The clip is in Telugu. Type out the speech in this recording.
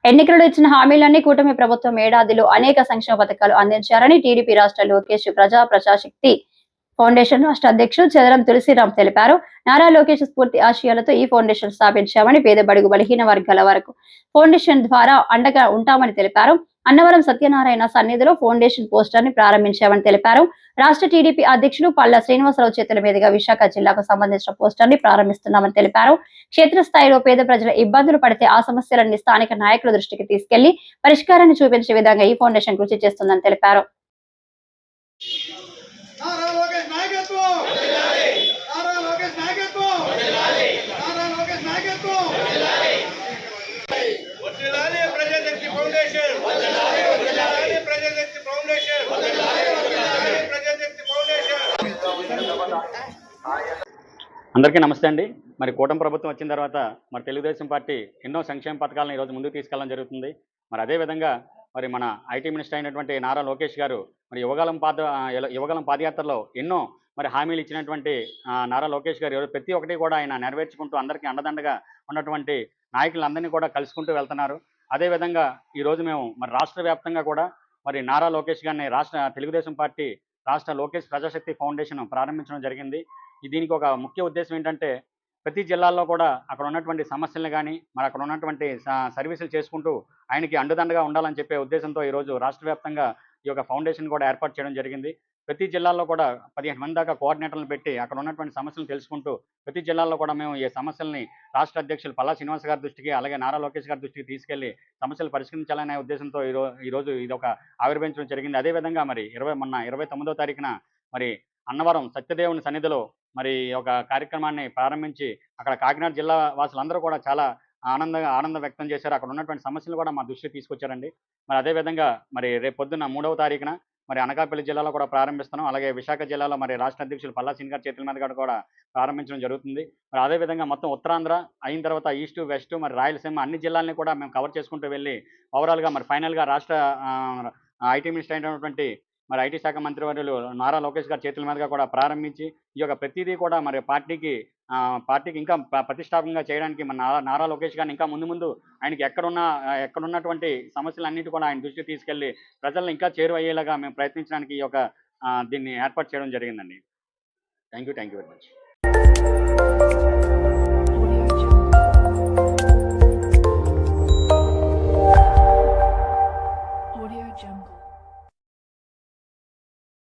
ఎన్నికల్లో ఇచ్చిన హామీలన్నీ కూటమి ప్రభుత్వం ఏడాదిలో అనేక సంక్షేమ పథకాలు అందించారని టీడీపీ రాష్ట్ర లోకేష్ ప్రజాశక్తి ఫౌండేషన్ రాష్ట్ర అధ్యక్షుడు చదరం తులసిరామ్ తెలిపారు. నారా లోకేష్ స్ఫూర్తి ఆశయాలతో ఈ ఫౌండేషన్ స్థాపించామని, పేద బడుగు బలహీన వర్గాల వరకు ఫౌండేషన్ ద్వారా అండగా ఉంటామని తెలిపారు. అన్నవరం సత్యనారాయణ సన్నిధిలో ఫౌండేషన్ పోస్టర్ ని ప్రారంభించామని తెలిపారు. రాష్ట్ర టీడీపీ అధ్యక్షుడు పల్లా శ్రీనివాసరావు చేతుల మీదుగా విశాఖ జిల్లాకు సంబంధించిన పోస్టర్ ని ప్రారంభిస్తున్నామని తెలిపారు. క్షేత్రస్థాయిలో పేద ప్రజల ఇబ్బందులు పడితే ఆ సమస్యలన్నీ స్థానిక నాయకుల దృష్టికి తీసుకెళ్లి పరిష్కారాన్ని చూపించే విధంగా ఈ ఫౌండేషన్ కృషి చేస్తుందని తెలిపారు. అందరికీ నమస్తే అండి. మరి కూటమి ప్రభుత్వం వచ్చిన తర్వాత మరి తెలుగుదేశం పార్టీ ఎన్నో సంక్షేమ పథకాలను ఈరోజు ముందుకు తీసుకెళ్ళడం జరుగుతుంది. మరి అదేవిధంగా మరి మన ఐటీ మినిస్టర్ అయినటువంటి నారా లోకేష్ గారు మరి యువగలం పాదయాత్రలో ఎన్నో మరి హామీలు ఇచ్చినటువంటి నారా లోకేష్ గారు ప్రతి ఒక్కటి కూడా ఆయన నెరవేర్చుకుంటూ అందరికీ అండదండగా ఉన్నటువంటి నాయకులందరినీ కూడా కలుసుకుంటూ వెళ్తున్నారు. అదేవిధంగా ఈరోజు మేము మరి రాష్ట్ర వ్యాప్తంగా కూడా మరి నారా లోకేష్ గారిని తెలుగుదేశం పార్టీ రాష్ట్ర లోకేష్ ప్రజాశక్తి ఫౌండేషన్ ప్రారంభించడం జరిగింది. దీనికి ఒక ముఖ్య ఉద్దేశం ఏంటంటే ప్రతి జిల్లాల్లో కూడా అక్కడ ఉన్నటువంటి సమస్యలను కానీ మరి అక్కడ ఉన్నటువంటి సర్వీసులు చేసుకుంటూ ఆయనకి అండదండగా ఉండాలని చెప్పే ఉద్దేశంతో ఈరోజు రాష్ట్ర వ్యాప్తంగా ఈ యొక్క ఫౌండేషన్ కూడా ఏర్పాటు చేయడం జరిగింది. ప్రతి జిల్లాల్లో కూడా 15 మంది దాకా కోఆర్డినేటర్లను పెట్టి అక్కడ ఉన్నటువంటి సమస్యలను తెలుసుకుంటూ ప్రతి జిల్లాల్లో కూడా మేము ఈ సమస్యల్ని రాష్ట్ర అధ్యక్షులు పల్లా శ్రీనివాస్ గారి దృష్టికి అలాగే నారా లోకేష్ గారి దృష్టికి తీసుకెళ్లి సమస్యలు పరిష్కరించాలనే ఉద్దేశంతో ఈరోజు ఇది ఒక ఆవిర్భవించడం జరిగింది. అదేవిధంగా మరి మొన్న 29వ తారీఖున మరి అన్నవరం సత్యదేవుని సన్నిధిలో మరి ఒక కార్యక్రమాన్ని ప్రారంభించి అక్కడ కాకినాడ జిల్లా వాసులందరూ కూడా చాలా ఆనందం వ్యక్తం చేశారు. అక్కడ ఉన్నటువంటి సమస్యలు కూడా మా దృష్టికి తీసుకొచ్చారండి. మరి అదేవిధంగా మరి రేపు పొద్దున్న 3వ తారీఖున మరి అనకాపల్లి జిల్లాలో కూడా ప్రారంభిస్తున్నాం. అలాగే విశాఖ జిల్లాలో మరి రాష్ట్ర అధ్యక్షులు పల్లా శ్రీని గారి చేతుల మీద కూడా ప్రారంభించడం జరుగుతుంది. మరి అదేవిధంగా మొత్తం ఉత్తరాంధ్ర అయిన తర్వాత ఈస్ట్ వెస్ట్ మరి రాయలసీమ అన్ని జిల్లాలని కూడా మేము కవర్ చేసుకుంటూ వెళ్ళి ఓవరాల్గా మరి ఫైనల్గా రాష్ట్ర ఐటీ మినిస్టర్ అయినటువంటి మరి ఐటీ శాఖ మంత్రివర్యులు నారా లోకేష్ గారి చేతుల మీదుగా కూడా ప్రారంభించి ఈ యొక్క ప్రతిదీ కూడా మరి పార్టీకి ఇంకా ప్రతిష్టాపకంగా చేయడానికి మన నారా లోకేష్ గారిని ఇంకా ముందు ఆయనకి ఎక్కడున్నటువంటి సమస్యలన్నిటి కూడా ఆయన దృష్టికి తీసుకెళ్లి ప్రజలను ఇంకా చేరువయ్యేలాగా మేము ప్రయత్నించడానికి ఈ యొక్క దీన్ని ఏర్పాటు చేయడం జరిగిందండి. Thank you very much.